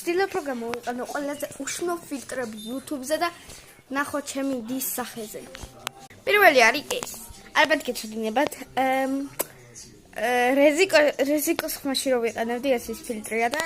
ვცდილობ რომ გამოვიყენო ყველაზე უშნო ფილტრები YouTube-ზე და ნახოთ ჩემი დის სახეზე. პირველი არის ეს. ალბათ გეცოდინებათ. რეზიკოს ხმაში რო ვიყენებდი ეს ის ფილტრია და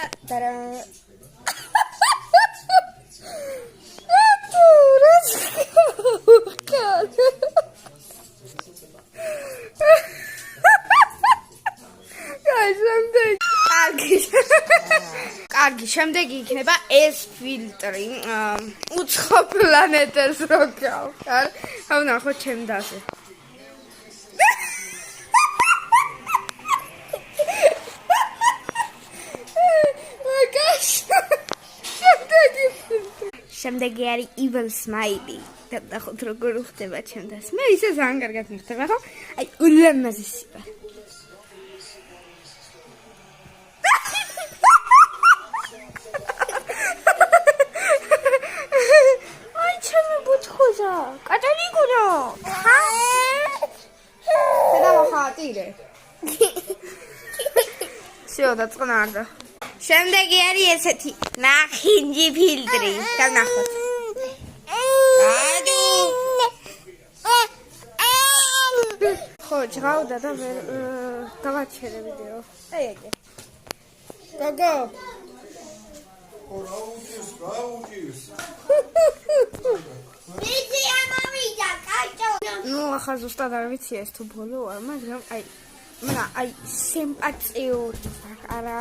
კარგი, შემდეგი იქნება ეს ფილტრი. უცხო პლანეტას რო გავხარ. აუ ნახოთ ჩემ დაზე. შემდეგი არის Evil Smiley. ნახოთ როგორ ხდება ჩემ დას. მე ისე ძალიან კარგად მიხდება, ხო? აი, ულამაზესი ვარ. კატოლიკურა. ხატირე. всё, დაწყნარდა. შემდეგი არის ესეთი ნახინჯი ფილტრი. დავნახოთ. ხო, ჯღავდა და გავაჩერე ვიდეო. აი ეგე. გოგო. ნუ ახლა ზუსტად არ ვიცი ეს თუ ბოლო არ, მაგრამ აი სიმპათიური ვარ, არა.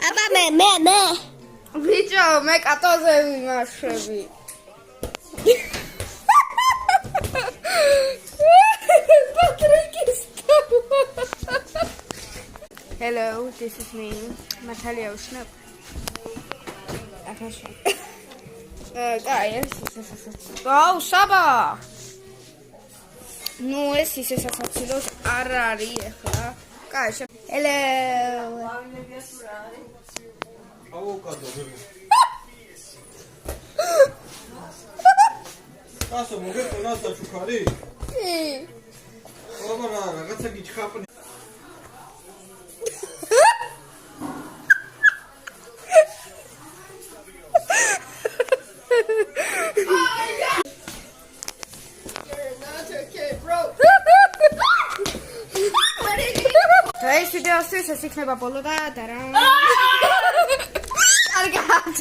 აბა მე ბიჭო, მე კატოზე ვიმარშვები. Hello, this is me. Natalia Ushnap. Guys, oh, Saba. No, es is assassinos arari, guys. Hello. Asa, mogę to nastać układy? Dobra, ragazza che ci capone. ეს ვიდეო ეს იქნება ბოლო და დარა. კარგად.